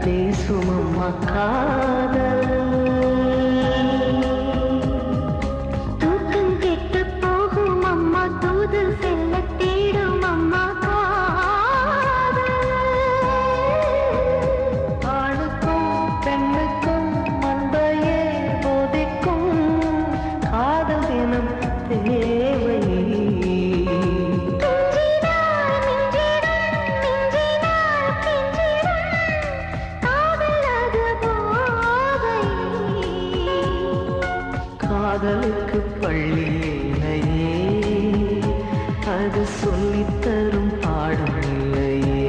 பேசுமம்மா காதல் தூக்கம் கெட்டு போகும் அம்மா தூது செல்ல தேடும் அம்மா காதல் ஆணுக்கும் பெண்ணுக்கும் அன்பையே போதிக்கும் காதல் தினம் தேவை காதலுக்கு பள்ளி இல்லையே அது சொல்லித்தரும் பாடம் இல்லையே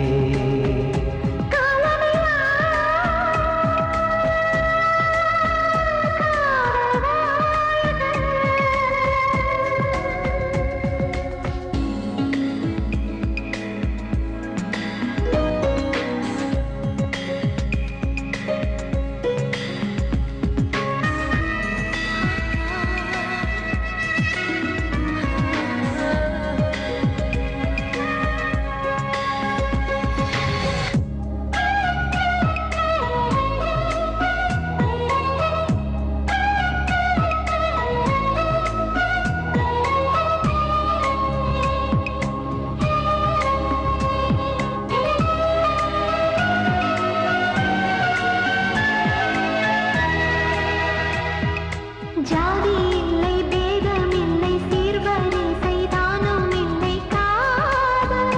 ஜாதி இல்லை பேதம் இல்லை சீர்வரிசை தானம் இல்லை காதல்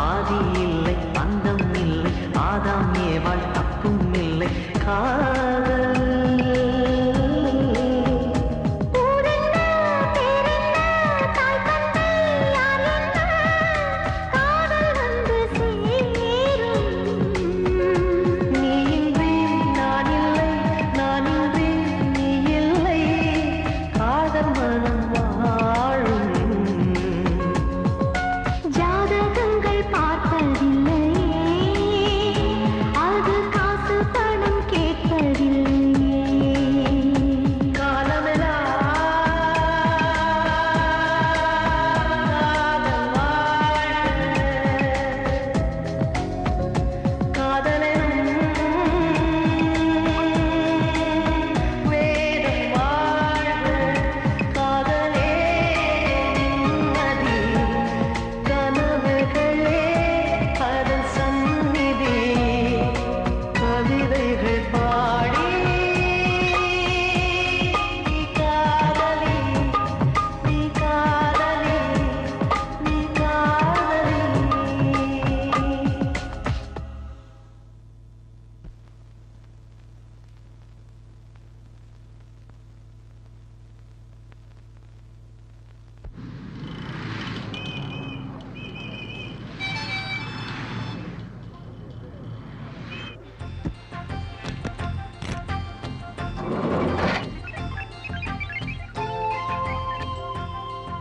ஆதி இல்லை அந்தம் இல்லை ஆதாம் ஏவாள் தப்பும் இல்லை காதல்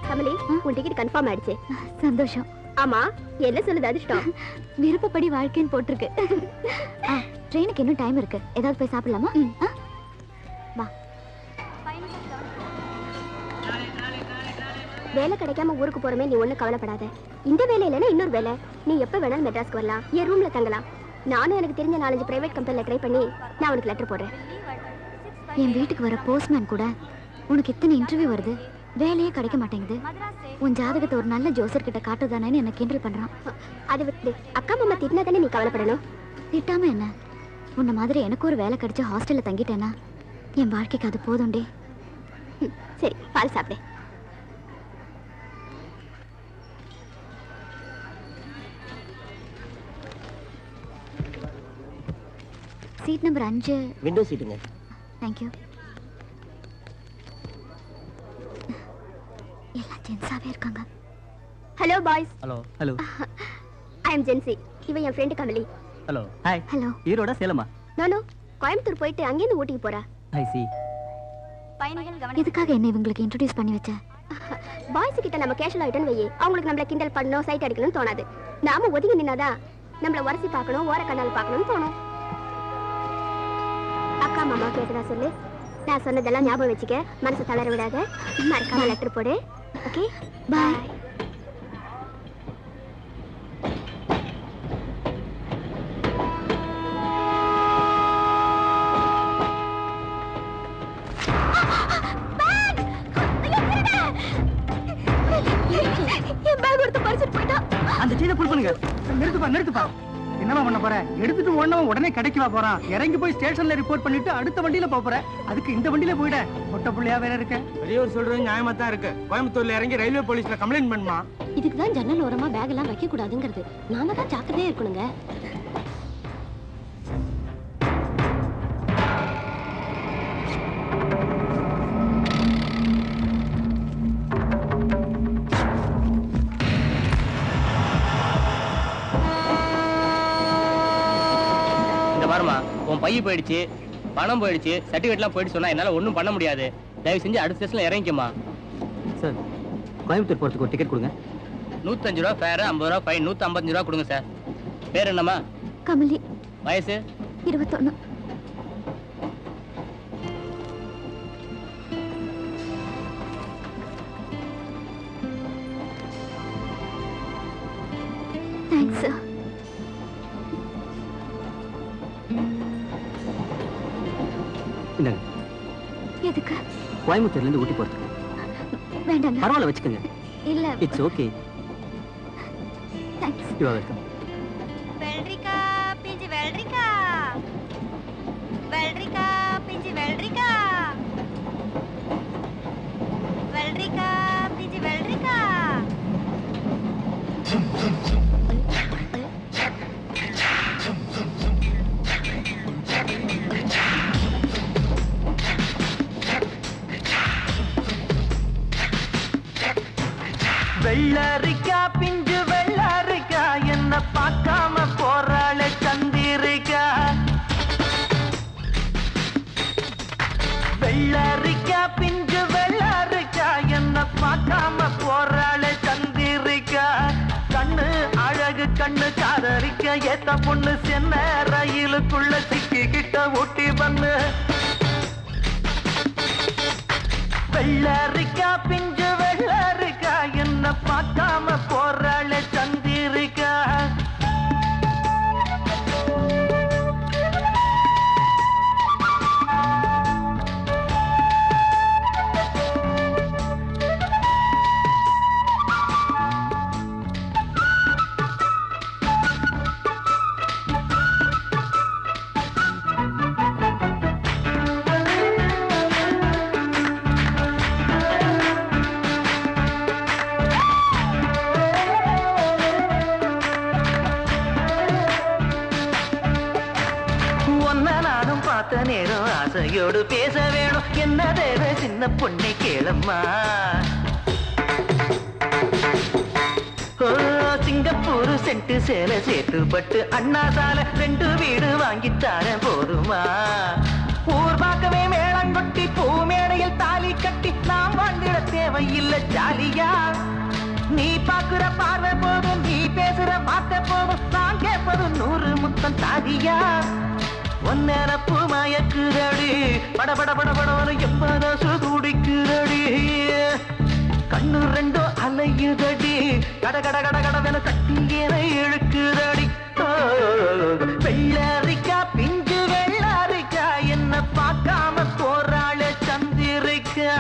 கமலி, உன் டிக்கெட் கன்ஃபார்ம் ஆயிடுச்சு. சந்தோஷம். ஆமா, என்ன சொல்லுது அதிர்ஷ்டம்? விருப்பப்படி வாழ்க்கைன்னு போட்டிருக்கு. ட்ரெயினுக்கு இன்னும் டைம் இருக்கு. ஏதாவது போய் சாப்பிடலாமா? வா. வேலை கிடைக்காம ஊருக்கு போறமே, நீ ஒண்ணு கவலைப்படாத. இந்த வேலை இல்லைன்னா இன்னொரு வேலை. நீ எப்ப வேணாலும் மெட்ராஸ்க்கு வரலாம், என் ரூம்ல தங்கலாம். நானும் எனக்கு தெரிஞ்ச 4-5 பிரைவேட் கம்பெனில ட்ரை பண்ணி நான் உனக்கு லெட்டர் போடுறேன். என் வீட்டுக்கு வர போஸ்ட்மேன் கூட உனக்கு இத்தனை இன்டர்வியூ வருது, வேலையே கிடைக்க மாட்டேங்குது, உன் ஜாதகத்தை ஒரு நல்ல ஜோசர் கிட்ட காட்டுதானேன்னு என்ன கிண்டல் பண்றான். அதை விட்டு அக்கா மாமா திட்டினா தானே நீ கவலைப்படணும். திட்டாம என்ன, உன்ன மாதிரி எனக்கு ஒரு வேலை கிடைச்சு ஹாஸ்டல்ல தங்கிட்டேன்னா என் வாழ்க்கைக்கு அது போதும்டே. சரி, பால் சாப்பிடு. சீட் நம்பர் 5 விண்டோ சீட்டுங்க. தேங்க்யூ. எல்லாம் ஜென்ஸாவே இருக்காங்க. Hello boys. Hello. Hello. I am Jency. இவன் என் friend Kamali. Hello. Hi. Hello. ஈரோட சேலமா? நானோ கோயம்புத்தூர் போயிட்டு அங்கேருந்து ஊட்டிக்கு போறா. I see. எதுக்காக என்ன இவங்களுக்கு இன்ட்ரோடியூஸ் பண்ணி வச்ச? பாய்ஸ் கிட்ட நம்ம கேஷுவல் ஆயிட்டோன்னு வையே, அவங்களுக்கு நம்மள கிண்டல் பண்ணணும், சைட் அடிக்கணும்னு தோணாது. நாம ஒதுங்கி நின்னாதான் நம்மள உரசி பார்க்கணும், ஓர கண்ணால் பார்க்கணும்னு தோணும். அக்கா மாமா கேட்டதா சொல்லு. நான் சொன்னதெல்லாம் ஞாபகம் வச்சுக்க, மனசு தளர விடாத. மறக்காம லெட்டர் போடு. ஓகே, பாய். அந்த செயினை புல் பண்ணுங்க. நிறுத்துப்பா. என்னமா பண்ண போற? எடுத்துட்டு ஓடனவன் உடனே கிடைக்கவா போறான்? இறங்கி போய் ஸ்டேஷன்ல ரிப்போர்ட் பண்ணிட்டு அடுத்த வண்டியில போற. அதுக்கு இந்த வண்டியில போயிட. மொட்டை புள்ளையா வேற இருக்க. பெரியவர் சொல்றது நியாயமா தான் இருக்கு. கோயம்புத்தூர்ல இறங்கி ரயில்வே போலீஸ்ல கம்ப்ளைண்ட் பண்ணுமா? இதுக்கு தான் ஜன்னல் ஓரமா பேக் எல்லாம் வைக்க கூடாதுங்கிறது. நாம தான் ஜாக்கிரதையா இருக்கணுங்க. பாருமா, உன் பைய போயிடுச்சு, பணம் போயிடுச்சு, சர்டிபிகேட்லாம் போயிட்டு சொன்னா என்னால ஒண்ணும் பண்ண முடியாது. தயவு செஞ்சு அடுத்த ஸ்டேஷன்ல இறங்கிக்கமா. சார், கோயம்புத்தூர் போறதுக்கு ஒரு டிக்கெட் கொடுங்க. 105 ரூபா ஃபேர், 50 ரூபா ஃபைன், 155 ரூபா கொடுங்க சார். பேர் என்னம்மா? கமலி. வயசு? 21. Thanks sir. எதுக்கு? கோயம்புத்தூர்ல இருந்து ஊட்டி போறதுக்கு. வேண்டாங்க. பரவாயில்ல, வச்சுக்கோங்க. இல்ல. It's okay. Thanks. You are welcome. வெல்ரிக்கா பிஞ்சி வெல்ரிக்கா, வெல்ரிக்கா பிஞ்சி வெல்ரிக்கா, வெல்ரிக்கா பிஞ்சி வெல்ரிக்கா. வெள்ளரிக்கா பிஞ்சு வெள்ளரிக்கா என்ன பார்க்காம போறாளே சந்திரிக்கா. வெள்ளரிக்கா பிஞ்சு வெள்ளரிக்கா என்ன பார்க்காம போறாளே சந்திரிக்கா. கண்ணு அழகு கண்ணு காதரிக்க ஏத்த பொண்ணு சென்ன ரயிலுக்குள்ள சிக்கிக்கிட்ட ஊட்டி பண்ணு. வெள்ளரிக்கா பிஞ்சு வெள்ளரிக்கா என்ன பார்க்காம போறாளே சந்திரிக்கா. நேரம் ஆசையோடு பேச வேணும். என்ன தேவை சின்ன பொண்ணை கேளம்மா. சிங்கப்பூர் சென்ட்டு சேலை சேர்த்து பட்டு அண்ணா சாலை 2 வீடு வாங்கித்தார போதுமா. ஊர் பார்க்கவே மேளங்கொட்டி பூ மேடையில் தாலி கட்டி நாம் வாழ்ந்திட தேவையில்லை ஜாலியா. நீ பாக்குற பார்வை போதும், நீ பேசுற வார்த்தை போதும், நான் கேட்பது 100 முத்தம் தாதியா. ஒன்னப்பு மயக்குதடி, படபட படபட எப்பனசு துடிக்குதடி. கண்ணு 2 அலையுதடி, கட கட கட கடவென கட்டியனை இழுக்குதடி. வெள்ளரிக்கா பிஞ்சு வெள்ளரிக்கா என்ன பார்க்காம போறாளே சந்திரிக்கா.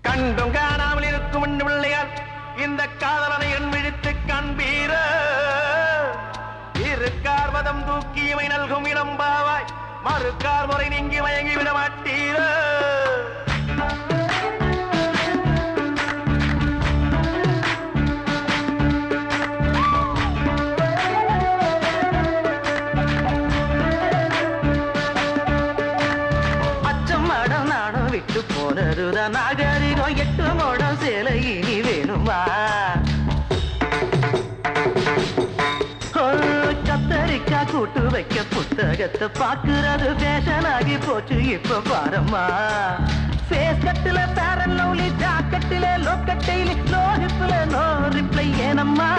கண்டும் காணாமல் இருக்கும் பிள்ளையார் இந்த காதலனை என் விழித்து காண்பீர. இருக்கார் மதம் தூக்கி இவை நல்கும் இளம்பாவாய், மறுக்கார் முறை நீங்கி மயங்கி விட மாட்டீர. விட்டு போனதுதான் நாகரிகம், 8 மோடம் சேலை இனி வேணுமா. கத்தரிக்கா கூட்டு வைக்க புத்தகத்தை பாக்குறது ஃபேஷன் ஆகி போச்சு இப்ப பாரம்மா. ஃபேஸ் கட்டுல பேரன் லவ்லி, ஜாக்கெட்டுல லோக்கட்டையில, நோ ஹிப்ல நோ ரிப்ளை ஏனம்மா.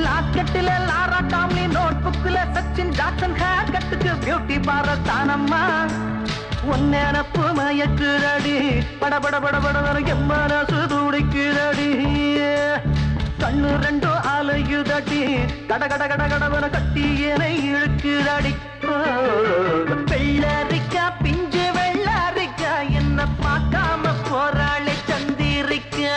லாக்கெட்டுல லாரா டாம்லி, நோட் புக்ல சச்சின் ஜாக்சன், ஹேர் கட்டுக்கு பியூட்டி பார்லர் தானம்மா. ஒன்னப்பு மயக்குதடி, படபட படபட எம்மனசு துடிக்குதடி. கண்ணு 2 அலையு இழுக்குதடி கட கட கட கடவன கட்டி என இழுக்குதடி வெள்ளரிக்கா பிஞ்சு வெள்ளரிக்கா என்ன பார்க்காம போறாளே சந்திரிக்கா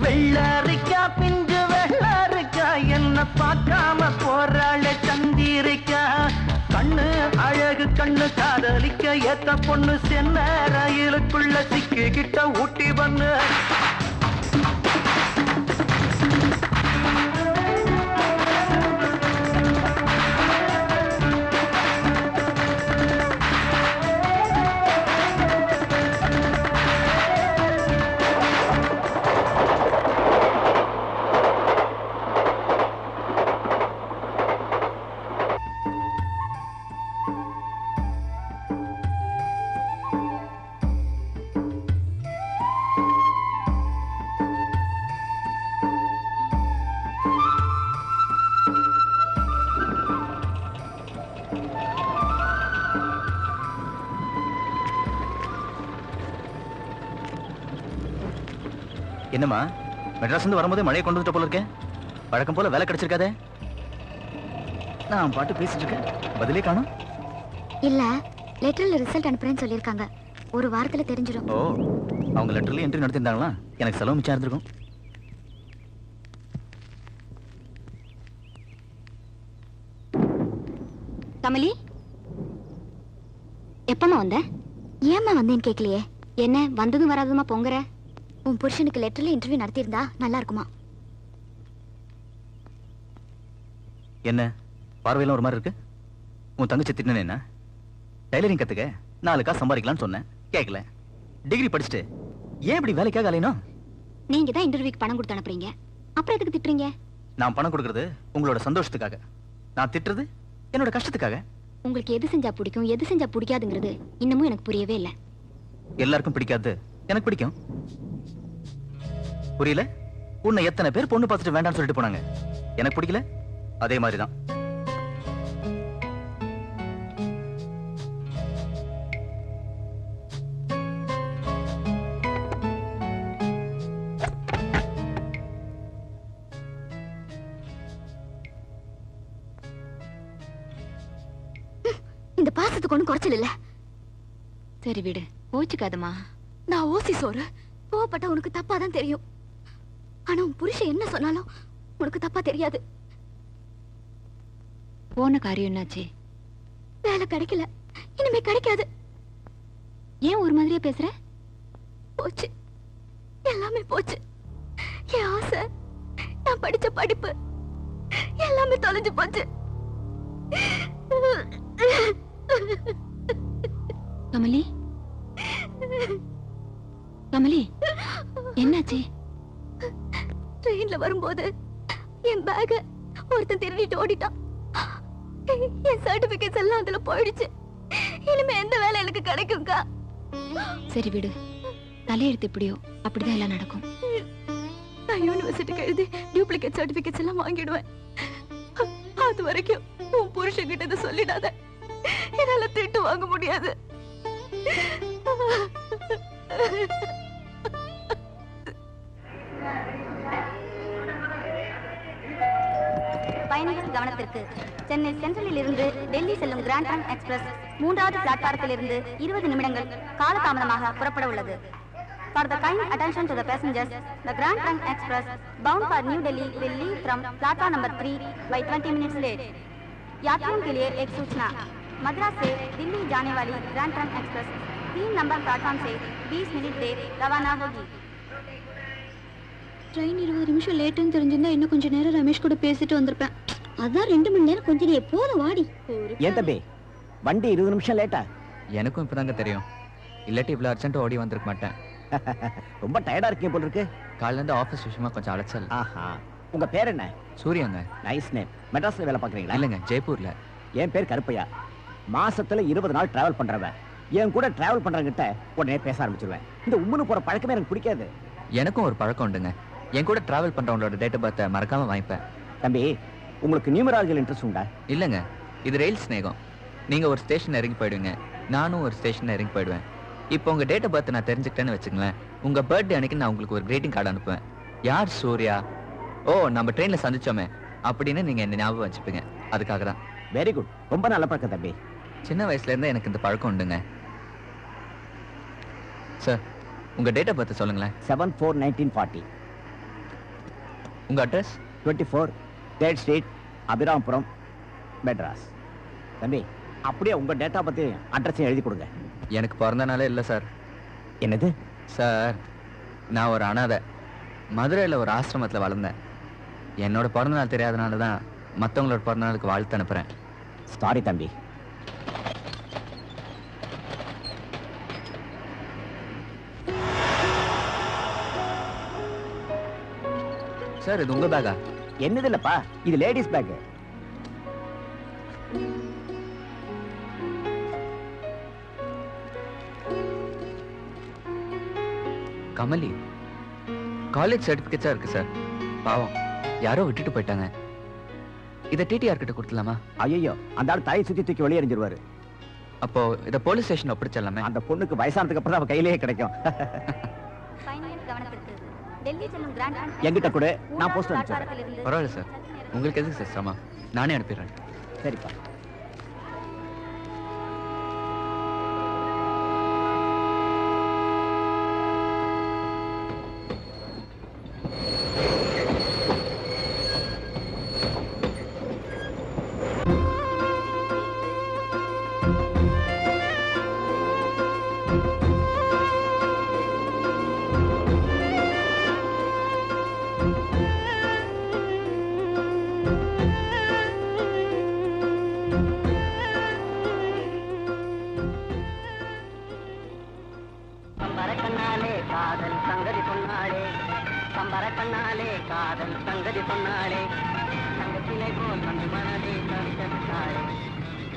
வெள்ளரிக்கா பிஞ்சு வெள்ளரிக்கா என்ன பார்க்காம போறாளே சந்திரிக்கா கண்ணு அழகு கண்ணு காதலிக்க ஏத்த பொண்ணு சென்ன ரயிலுக்குள்ள சிக்கிக்கிட்ட ஊட்டி பண்ணு என்னம்மா மெட்ராஸ் இருந்து வரும்போதே மழையை கொண்டு வந்துட்ட போல இருக்கேன். வழக்கம் போல வேலை கிடைச்சிருக்காதே. நான் பாட்டு பேசிட்டு இருக்கேன், பதிலே காணோம். இல்ல, லெட்டர்ல ரிசல்ட் அனுப்புறேன்னு சொல்லிருக்காங்க. ஒரு வாரத்துல தெரிஞ்சிடும். ஓ, அவங்க லெட்டர்ல என்ட்ரி நடத்திருந்தாங்களா? எனக்கு செலவு மிச்சம் இருந்திருக்கும். கமலி, எப்பமா வந்த? ஏமா வந்தேன்னு கேட்கலையே. என்ன வந்ததும் வராதுமா பொங்குற? உன் புருஷனுக்கு லெட்டர்ல இன்டர்வியூ நடத்தியிருந்தா நல்லா இருக்குமா? என்ன பார்வையெல்லாம் ஒரு மாதிரி இருக்கு? உன் தங்கச்சி திட்டினேன். என்ன டைலரிங் கத்துக்க 4 காசு சம்பாதிக்கலாம்னு சொன்னேன், கேட்கல. டிகிரி படிச்சுட்டு ஏன் இப்படி வேலைக்காக அலையணும்? நீங்க தான் இன்டர்வியூக்கு பணம் கொடுத்து அனுப்புறீங்க, அப்புறம் எதுக்கு திட்டுறீங்க? நான் பணம் கொடுக்கறது உங்களோட சந்தோஷத்துக்காக, நான் திட்டுறது என்னோட கஷ்டத்துக்காக. உங்களுக்கு எது செஞ்சா பிடிக்கும், எது செஞ்சா பிடிக்காதுங்கிறது இன்னமும் எனக்கு புரியவே இல்லை. எல்லாருக்கும் பிடிக்காது, எனக்கு பிடிக்கும். புரியல? உன்னை எத்தனை பேர் பொண்ணு பார்த்துட்டு வேண்டாம்னு சொல்லிட்டு போனாங்க, எனக்கு பிடிக்கல. அதே மாதிரிதான் இந்த பாசத்துக்கு ஒண்ணும் குறைச்சல் இல்ல. சரி விடு, ஓச்சுக்காதமா. நான் ஓசி சோறு கோவப்பட்ட உனக்கு தப்பா தான் தெரியும். ஆனா உன் புருஷன் என்ன சொன்னாலும் உனக்கு தப்பா தெரியாது. போன காரியம் என்னாச்சு? வேலை கிடைக்கல, இனிமே கிடைக்காது. ஏன் ஒரு மாதிரியா பேசுற? போச்சு, எல்லாமே போச்சு. என் ஆசை, நான் படிச்ச படிப்பு எல்லாமே தொலைஞ்சு போச்சு. கமலி, கமலி, என்னாச்சு? ட்ரெயின்ல வரும்போது என் பேக ஒருத்தன் திருடிட்டு ஓடிட்டான். என் சர்டிபிகேட்ஸ் எல்லாம் அதுல போயிடுச்சு. இனிமே எந்த வேலை எனக்கு கிடைக்கும்க்கா? சரி விடு, தலையெழுத்து எப்படியோ அப்படிதான் எல்லாம் நடக்கும். நான் யூனிவர்சிட்டிக்கு எழுதி டூப்ளிகேட் சர்டிபிகேட்ஸ் எல்லாம் வாங்கிடுவேன். அது வரைக்கும் உன் புருஷன் கிட்ட இதை சொல்லிடாத. என்னால திட்டு வாங்க முடியாது. பயணிகள் கவனத்திற்கு. சென்னை சென்ட்ரலில் இருந்து டெல்லி செல்லும் கிராண்ட் ட்ரங்க் எக்ஸ்பிரஸ் 3வது பிளாட்பாரத்தில் இருந்து 20 நிமிடங்கள் காலதாமதமாக புறப்பட உள்ளது. For the kind attention to the passengers, the Grand Trunk Express bound for New Delhi will leave from platform number 3 by 20 minutes late. यात्रियों के लिए एक सूचना, मद्रास से दिल्ली जाने वाली grand trunk express 3 number platform से 20 मिनट देर रवाना होगी. ட்ரெயின் 20 நிமிஷம் லேட்டுன்னு தெரிஞ்சிருந்தா இன்னும் கொஞ்ச நேரம் ரமேஷ் கூட பேசிட்டு வந்திருப்பேன். அதான் 2 மணி நேரம் கொஞ்சம் நீ எப்போதும் வாடி. ஏன் தம்பி வண்டி 20 நிமிஷம் லேட்டா? எனக்கும் இப்பதாங்க தெரியும், இல்லாட்டி இவ்வளவு அர்ஜென்ட் ஓடி வந்திருக்க மாட்டேன். ரொம்ப டயர்டா இருக்கீங்க போல இருக்கு. காலையில இருந்து ஆபீஸ் விஷயமா கொஞ்சம் அலைச்சல். ஆஹா, உங்க பேர் என்ன? சூர்யாங்க. Nice name. மெட்ராஸ்ல வேலை பாக்குறீங்களா? இல்லங்க, ஜெய்ப்பூர்ல. என் பேர் கருப்பையா. மாசத்துல 20 நாள் டிராவல் பண்றவன். என் கூட டிராவல் பண்றவங்கிட்ட உடனே பேச ஆரம்பிச்சிருவேன். இந்த உம்முன்னு போற பழக்கமே எனக்கு பிடிக்காது. எனக்கும் ஒரு பழக்கம் உண்டுங்க, என் கூட டிராவல் பண்றவங்களோட டேட் ஆஃப் பர்த் மறக்காம வாங்கிப்பேன். தம்பி, உங்களுக்கு நியூமராலஜில இன்ட்ரெஸ்ட் உண்டா? இல்லங்க, இது ரயில் ஸ்நேகம். நீங்க ஒரு ஸ்டேஷன் இறங்கி போயிடுவீங்க, நானும் ஒரு ஸ்டேஷன் இறங்கி போயிடுவேன். இப்போ உங்க டேட் ஆஃப் பர்த் நான் தெரிஞ்சுக்கிட்டேன்னு வச்சுங்களேன், உங்க பர்த்டே அன்னைக்கு நான் உங்களுக்கு ஒரு கிரீட்டிங் கார்டு அனுப்புவேன். யார் சூர்யா? ஓ, நம்ம ட்ரெயின்ல சந்திச்சோமே அப்படின்னு நீங்க என்ன ஞாபகம் வச்சுப்பீங்க. அதுக்காக தான். வெரி குட், ரொம்ப நல்ல பழக்கம் தம்பி. சின்ன வயசுல இருந்தே எனக்கு இந்த பழக்கம் உண்டுங்க. சார், உங்க டேட் ஆஃப் பர்த் சொல்லுங்களேன். 7/4/1940. உங்க address? 24 3rd street, Abiramapuram, Madras. தம்பி, அப்படியே உங்க டேட்டா பத்தி அட்ரஸையும் எழுதி கொடுங்க. எனக்கு பிறந்த நாளே இல்லை சார். என்னது சார், நான் ஒரு அனாதை. மதுரையில் ஒரு ஆசிரமத்தில் வளர்ந்தேன். என்னோட பிறந்த நாள் தெரியாதனால தான் மற்றவங்களோட பிறந்த நாளுக்கு வாழ்த்து அனுப்புகிறேன். சாரி தம்பி. சார், இது உங்க பேக்கா? என்னது இல்லப்பா, இது லேடிஸ் பேக். கமலி, காலேஜ் சர்டிபிகேட்ஸா இருக்கு சார். பாவம், யாரோ விட்டுட்டு போயிட்டாங்க. இதை டிடிஆர் கிட்ட கொடுத்துலாமா? ஐயோ, அந்த ஆள் தலையை சுத்தி தூக்கி வெளியே எறிஞ்சிருவாரு. அப்போ இதை போலீஸ் ஸ்டேஷன் ஒப்படைச்சிடலாமே? அந்த பொண்ணுக்கு வயசானதுக்கு அப்புறம் அவ கையிலேயே கிடைக்கும். கவனத்திற்கு டெல்லி செல்லும் கிராண்ட் என்கிட்ட கூட நான் போஸ்ட் அனுப்பிச்சேன். பரவாயில்ல சார், உங்களுக்கு எதுக்கு சார் சிரமம்? நானே அனுப்பிடுறேன். சரிப்பா. கண்ணாலே காதல் சங்கதி சொன்னாளே, சம்பர கண்ணாலே காதல் சங்கதி சொன்னாளே, தங்கத்திலே போல் வந்து மனதே தந்தாளே,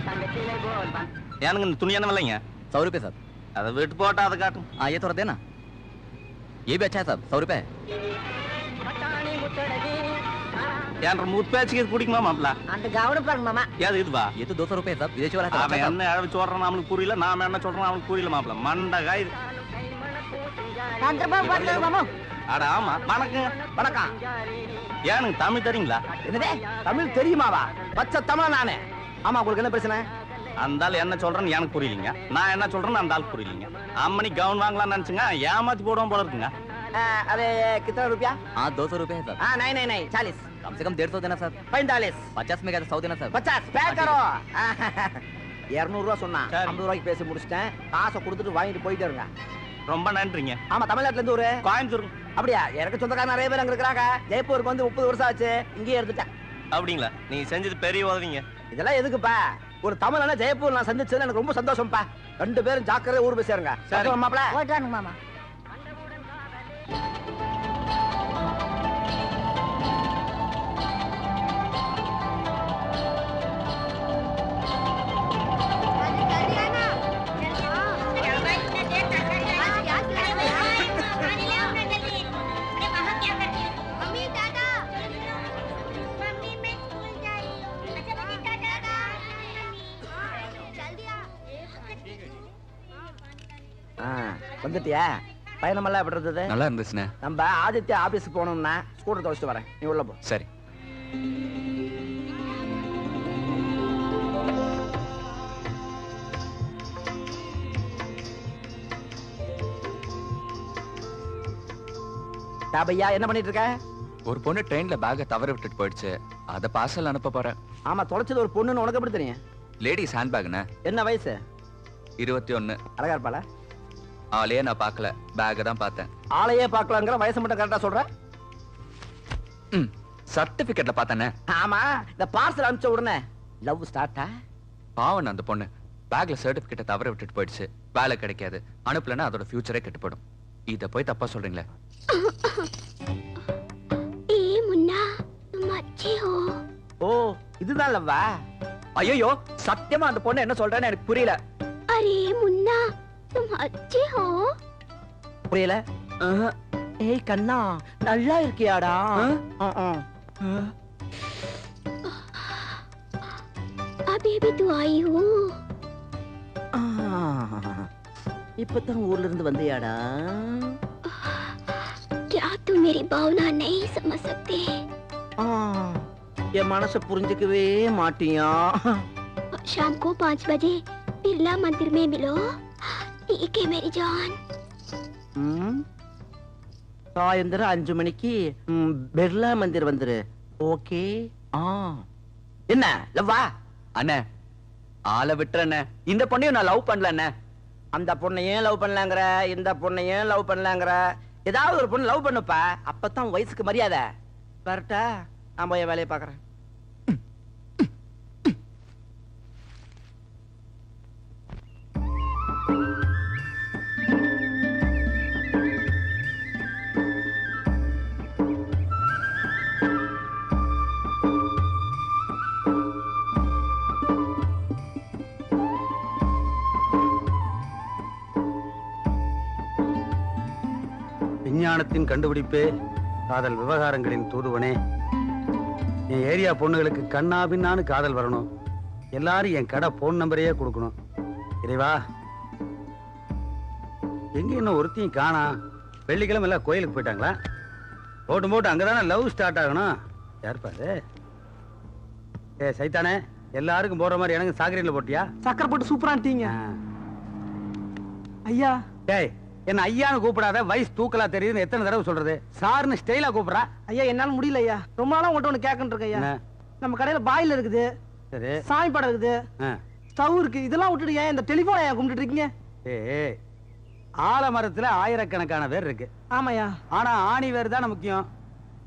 தங்கத்திலே போல் ஏனுங்க இந்த துணி என்ன விலைங்க? 100 रुपए साहब. அதை விட்டு போட்டா அதை காட்டும். हाँ, ये थोड़ा देना. ये भी अच्छा है साहब, 100 रुपए. பட்டாணி முத்தழகி ஏன்ற முற்பேச்சுக்கு இது பிடிக்குமா மாப்பிள? அந்த கவனம் பாருங்க மாமா. ஏது இதுவா? ये तो 200 रुपए साहब, विदेशी वाला அவன் என்ன அழகு சொல்றான் நம்மளுக்கு புரியல, நாம என்ன சொல்றோம் அவனுக்கு புரியல மாப்பிள. மண்டகா இது. மாமா. அட ஆமா, வணக்கம். வணக்கம். ஏனுங்க தமிழ் தெரியுங்களா? என்னதே தமிழ் தெரியுமாவா? பச்சை தமிழ் நானே. ஆமா, உங்களுக்கு என்ன பிரச்சனை? அந்த ஆள் என்ன சொல்றேன்னு எனக்கு புரியலீங்க, நான் என்ன சொல்றேன்னு அந்த ஆள் புரியலீங்க. அம்மனி கவுன் வாங்கலாம்னு நினைச்சுங்க, ஏமாத்தி போடுவோம் போல இருக்குங்க. अरे कितना रुपया? हाँ 200 रुपए है सर. हाँ नहीं नहीं नहीं 40. कम से कम 150 देना सर. 45. 50 में क्या 100 देना सर. 50 பே கரோ. 200 ரூபா சொன்னா 50 ரூபாய்க்கு பேசி முடிச்சிட்டேன். காசை கொடுத்துட்டு வாங்கிட்டு போயிட்டே இருங்க. ரொம்ப நன்றிங்க. ஆமா, தமிழ்நாட்டுல இருந்து ஒரு கோயம்புத்தூர். அப்படியா? எனக்கு சொந்தக்காரங்க நிறைய பேர் அங்க இருக்காங்க. ஜெய்ப்பூருக்கு வந்து 30 வருஷம் ஆச்சு, இங்கேயே எடுத்துட்டேன். அப்படிங்களா? நீங்க செஞ்சது பெரிய உதவிங்க. இதெல்லாம் எதுக்குப்பா? ஒரு தமிழனா ஜெய்ப்பூர் நான் சந்திச்சதுல எனக்கு ரொம்ப சந்தோஷம்ப்பா. ரெண்டு பேரும் ஜாக்கிரதை ஊர் போய் சேருங்க. சரி மாப்ள. போய்ட்டானுங்க மாமா. வந்துட்டியா? பயணமெல்லாம் எப்படி இருந்தது? நல்லா இருந்துச்சுண்ணே. நம்ம ஆதித்யா ஆபீஸ்க்கு போகணும்னா ஸ்கூட்டர் தொலைச்சிட்டு வரேன், நீ உள்ள போ. சரி. பையா, என்ன பண்ணிட்டு இருக்க? ஒரு பொண்ணு ட்ரெயின்ல பேக்கை தவற விட்டுட்டு போயிடுச்சு. அதை பார்சல் அனுப்ப போறேன். ஆமா, தொலைச்சது ஒரு பொண்ணுன்னு உனக்கு எப்படி தெரியும்? லேடிஸ் ஹேண்ட் பேக்ண்ணே. என்ன வயசு? 21. அழகா இருப்பாளா? ஆளையே நான் பார்க்கல, பேக்கை தான் பார்த்தேன். ஆளையே பார்க்கலாங்கிற வயசு மட்டும் கரெக்டா சொல்ற? சர்டிபிகேட்ல பார்த்தேனே. ஆமா, இந்த பார்சல் அனுப்பிச்ச உடனே லவ் ஸ்டார்ட்டா? பாவன் அந்த பொண்ணு பேக்ல சர்டிபிகேட்டை தவற விட்டுட்டு போயிடுச்சு. வேலை கிடைக்காது, அனுப்பலன்னா அதோட ஃபியூச்சரே கெட்டு போயிடும். இத போய் தப்பா சொல்றீங்களே. ए मुन्ना, तुम अच्छे हो? ஓ, இதுதான் லவ்வா? ஐயோ, சத்தியமா அந்த பொண்ணு என்ன சொல்றேன்னு எனக்கு புரியல. अरे मुन्ना, तुम अच्छे हो? புரியல? ஏய் கண்ணா, நல்லா இருக்கியாடா? अभी भी तू आई हो? இப்பதான் ஊர்ல இருந்து வந்தியாடா? क्या तुम मेरी भावना नहीं समझ सकते। என் மனசை புரிஞ்சுக்கவே மாட்டியா? शाम को 5 बजे बिरला मंदिर में मिलो। ठीक है मेरी जान। சாயந்தரம் 5 மணிக்கு பிர்லா மந்திர் வந்துரு. ஓகே. என்ன லவ்வா? அண்ணே ஆளை விட்டுற அண்ணே. இந்த பொண்ணையும் நான் லவ் பண்ணல அண்ணே. அந்த பொண்ணை ஏன் லவ் பண்ணலாங்கிற, இந்த பொண்ணை ஏன் லவ் பண்ணலாங்கிற? ஏதாவது ஒரு பொண்ணு லவ் பண்ணுப்பா, அப்பதான் வயசுக்கு மரியாதை. கரெக்டா? நான் போய் வேலையை பாக்குறேன். விஞ்ஞானத்தின் கண்டுபிடிப்பே, காதல் விவகாரங்களின் தூதுவனே, என் ஏரியா பொண்ணுகளுக்கு கண்ணா பின்னான்னு காதல் வரணும். எல்லாரும் என் கடை போன் நம்பரையே கொடுக்கணும். இறைவா, எங்க இன்னும் ஒருத்தையும் காணா? வெள்ளிக்கிழமை எல்லாம் கோயிலுக்கு போயிட்டாங்களா? போட்டு அங்கதானே லவ் ஸ்டார்ட் ஆகணும். யாருப்பாரு? சைத்தானே, எல்லாருக்கும் போற மாதிரி எனக்கு சாக்கரையில போட்டியா? சக்கரை போட்டு சூப்பரான்ட்டீங்க ஐயா. டேய், என்ன ஐயான்னு கூப்பிடாத, வயசு தூக்கலா தெரியுதுன்னு எத்தனை தடவை சொல்றது? சார்னு ஸ்டைலா கூப்பிடுறா. ஐயா என்னால முடியல ஐயா, ரொம்ப நாளா உங்கள்கிட்ட ஒண்ணு கேட்கணும் இருக்கு ஐயா. நம்ம கடையில பாயில் இருக்குது, சரி, சாமி படம் இருக்குது, ஸ்டவ் இருக்கு, இதெல்லாம் விட்டுட்டு ஏன் இந்த டெலிபோன் ஐயா கும்பிட்டு இருக்கீங்க? ஏய், ஆலமரத்துல ஆயிரக்கணக்கான பேர் இருக்கு. ஆமாயா, ஆனா ஆணி வேர் தானே முக்கியம்.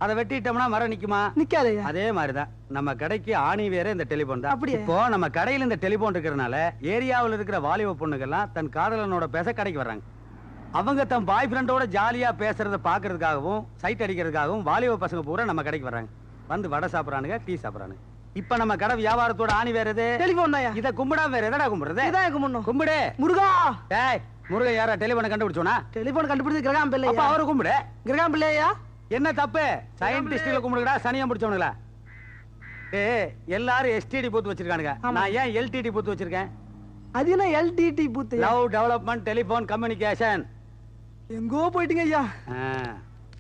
அதை வெட்டிட்டோம்னா மரம் நிக்குமா? நிக்காது. அதே மாதிரிதான் நம்ம கடைக்கு ஆணி வேற இந்த டெலிபோன் தான். அப்படியே இப்போ நம்ம கடையில இந்த டெலிபோன் இருக்கிறதுனால ஏரியாவில் இருக்கிற வாலிப பொண்ணுகள்லாம் தன் காதலனோட பேச கடைக்கு வர்றாங்க. அவங்க தன் பாய் ஃப்ரெண்டோட ஜாலியா பேசுறத பாக்குறதுக்காகவும் சைட் அடிக்கிறதுக்காகவும் வாலிப பசங்க பூரா நம்ம கடைக்கு வர்றாங்க. வந்து வடை சாப்பிடறானுங்க, டீ சாப்பிடறானுங்க. இப்ப நம்ம கடை வியாபாரத்தோட ஆணி வேற எது? டெலிபோன் தான். இத கும்பிடாம வேற எதடா கும்பிடுறது? இதான் கும்பிடணும். கும்பிடு முருகா. டேய், முருகன் யாரா டெலிபோனை கண்டுபிடிச்சோனா? டெலிபோன் கண்டுபிடிச்சது கிரகாம் பிள்ளை. அப்ப அவரை கும்பிடு. கிரகாம் பிள்ளையா? என்ன தப்பு? சயின்டிஸ்ட்ல கும்பிடுடா, சனியம் பிடிச்சவனுங்களா? ஏய், எல்லாரும் எஸ்டிடி பூத் வச்சிருக்கானுங்க. நான் ஏன் எல்டிடி பூத் வச்சிருக்கேன்? அது என்ன LTD booth? Love development telephone communication. எங்கோ போயிட்டீங்க ஐயா.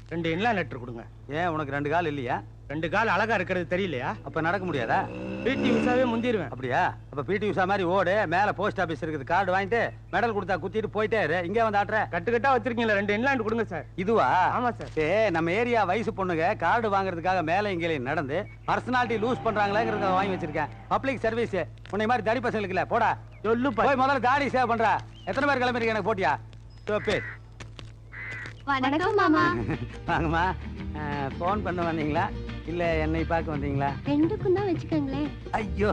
2 இன்லாம் லெட்டர் கொடுங்க. ஏன் உனக்கு 2 கால் இல்லையா? 2 கால் அழகா இருக்கிறது தெரியலையா? அப்ப நடக்க முடியாதா? பிடி உஷாவே முந்திடுவேன். அப்படியா? அப்ப பிடி உஷா மாதிரி ஓடு. மேல போஸ்ட் ஆபீஸ் இருக்குது, கார்டு வாங்கிட்டு மெடல் கொடுத்தா குத்திட்டு போயிட்டே இரு. இங்க வந்து ஆட்ற. கட்டுக்கட்டா வச்சிருக்கீங்களா? 2 இன்லாண்ட் கொடுங்க சார். இதுவா? ஆமா சார். நம்ம ஏரியா வயசு பொண்ணுங்க கார்டு வாங்குறதுக்காக மேல இங்கேயும் நடந்து பர்சனாலிட்டி லூஸ் பண்றாங்களேங்கிறத வாங்கி வச்சிருக்கேன். Public service. உன்னை மாதிரி தடி பசங்களுக்கு இல்ல. போடா சொல்லு. போய் முதல்ல தாடி சேவ் பண்றா. எத்தனை பேர் கிளம்பிருக்க எனக்கு போட்டியா? வணக்கம் மாமா. வாங்கம்மா. போன் பண்ண வந்தீங்களா இல்ல என்னை பார்க்க வந்தீங்களா? ரெண்டுக்கும் தான் வச்சுக்கோங்களேன். ஐயோ,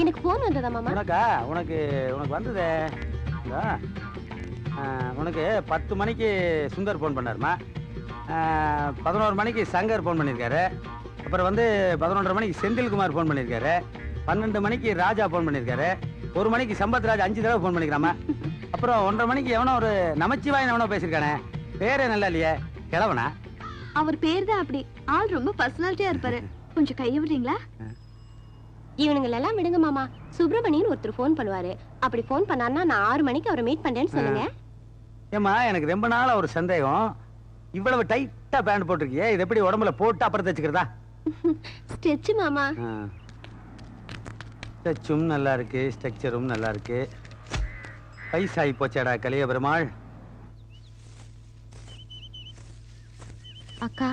எனக்கு போன் வந்ததா மாமா? உனக்கு வந்ததே. உனக்கு 10 மணிக்கு சுந்தர் போன் பண்ணாருமா. 11 மணிக்கு சங்கர் போன் பண்ணியிருக்காரு. அப்புறம் வந்து 11:30 மணிக்கு செந்தில்குமார் போன் பண்ணியிருக்காரு. 12 மணிக்கு ராஜா போன் பண்ணியிருக்காரு. 1 மணிக்கு சம்பத் ராஜ் 5 தடவை போன் பண்ணிக்கிறாமா. அப்புறம் 1:30 மணிக்கு எவனோ ஒரு நமச்சிவாயன் எவனோ பேசியிருக்கானே. பேரே நல்லா இல்லையே, கிழவனா? அவர் பேர் தான் அப்படி. ஆள் ரொம்ப பர்சனாலிட்டியா இருப்பாரு. கொஞ்சம் கைய விடுறீங்களா? இவனுங்களெல்லாம் விடுங்க மாமா. சுப்பிரமணியன் ஒருத்தர் போன் பண்ணுவாரு. அப்படி போன் பண்ணாருன்னா நான் 6 மணிக்கு அவரை மீட் பண்றேன்னு சொல்லுங்க. ஏமா, எனக்கு ரொம்ப நாளா ஒரு சந்தேகம். இவ்வளவு டைட்டா பேண்ட் போட்டிருக்கியே, இது எப்படி உடம்புல போட்டு அப்புறம் தச்சுக்கிறதா? ஸ்ட்ரெச் மாமா. ஸ்ட்ரெச்சும் நல்லா இருக்கு, ஸ்ட்ரக்சரும் நல்லா இருக்கு. வயசாகி போச்சாடா கலிய பெருமாள். அக்கா,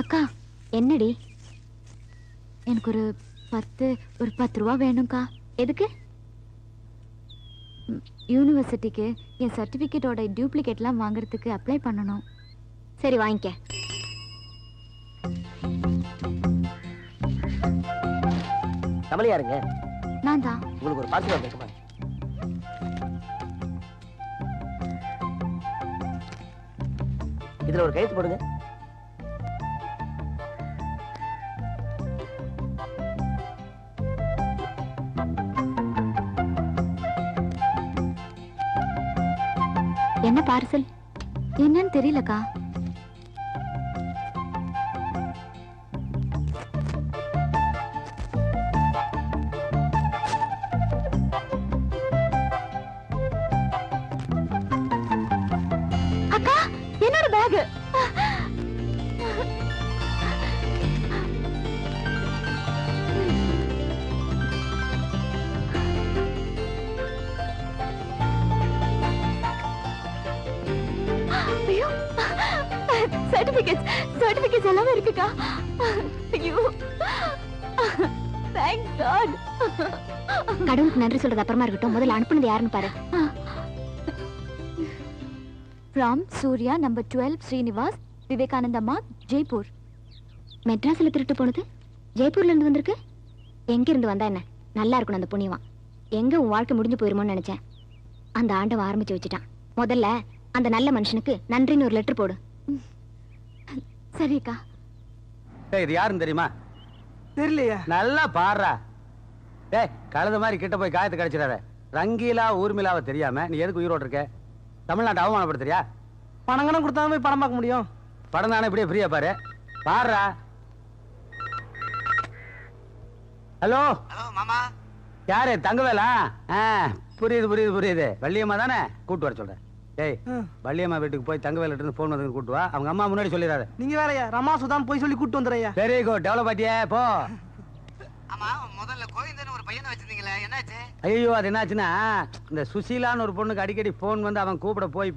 அக்கா, என்னடி? எனக்கு ஒரு 10 ரூபா வேணும்க்கா. எதுக்கு? யூனிவர்சிட்டிக்கு என் சர்டிபிகேட்டோட டூப்ளிகேட்லாம் வாங்குறதுக்கு அப்ளை பண்ணணும். சரி, வாங்கிக்க. தமிழியாருங்க? நான் தான். உங்களுக்கு ஒரு பார்சல் வந்திருக்குமா? இதுல ஒரு கையெழுத்து போடுங்க. என்ன பார்சல்? என்னன்னு தெரியலக்கா. அக்கா என்னோட பேக். ஐயோ சர்டிபிகேட்ஸ் எல்லாமே இருக்குக்கா. ஐயோ தேங்க் காட். கடவுளுக்கு நன்றி சொல்றது அப்புறமா இருக்கட்டும், முதல்ல அனுப்புனது யாருன்னு பாரு. From Surya number 12 Srinivas Vivekananda Mark Jaipur. மெட்ராஸ்ல திருட்டு போனது ஜெய்ப்பூர்ல இருந்து வந்திருக்கு. எங்க இருந்து வந்தா என்ன, நல்லா இருக்கணும் அந்த புண்ணியவான். எங்க உன் வாழ்க்கை முடிஞ்சு போயிருமோன்னு நினைச்சேன். அந்த ஆண்டவன் ஆரம்பிச்சு வச்சுட்டான். முதல்ல அந்த நல்ல மனுஷனுக்கு நன்றின்னு ஒரு லெட்டர் போடு. சரிக்கா. இது யாருன்னு தெரியுமா? தெரியலையா? நல்லா பாடுறா. டேய் கழுத மாதிரி கிட்ட போய் காயத்தை கடிச்சிடாத. ரங்கீலா ஊர்மிளாவை தெரியாம நீ எதுக்கு உயிரோடு இருக்க? தமிழ்நாட்டை அவமானப்படுத்துறியா? பணங்கனம் கொடுத்தா போய் படம் பார்க்க முடியும். படம் தானே இப்படியே ஃப்ரீயா பாரு. பாடுறா. ஹலோ ஹலோ மாமா. யாரு தங்கவேலா? புரியுது புரியுது புரியுது. வள்ளியம்மா தானே? கூட்டு வர சொல்றேன். டேய் வள்ளியம்மா வீட்டுக்கு போய் தங்கவேல இருந்து போன் வந்து கூட்டு வா. அவங்க அம்மா முன்னாடி சொல்லிடாத. நீங்க வேறயா ரமா சுதான் போய் சொல்லி கூட்டு வந்துறையா. வெரி குட், டெவலப் ஆட்டியே போ. ஆமா முதல்ல கோவிந்தன் ஒரு பையனை வச்சிருந்தீங்களே என்னாச்சு? ஐயோ அது என்னாச்சுன்னா, இந்த சுசீலான்னு ஒரு பொண்ணுக்கு அடிக்கடி போன் வந்து அவன் கூப்பிட போய்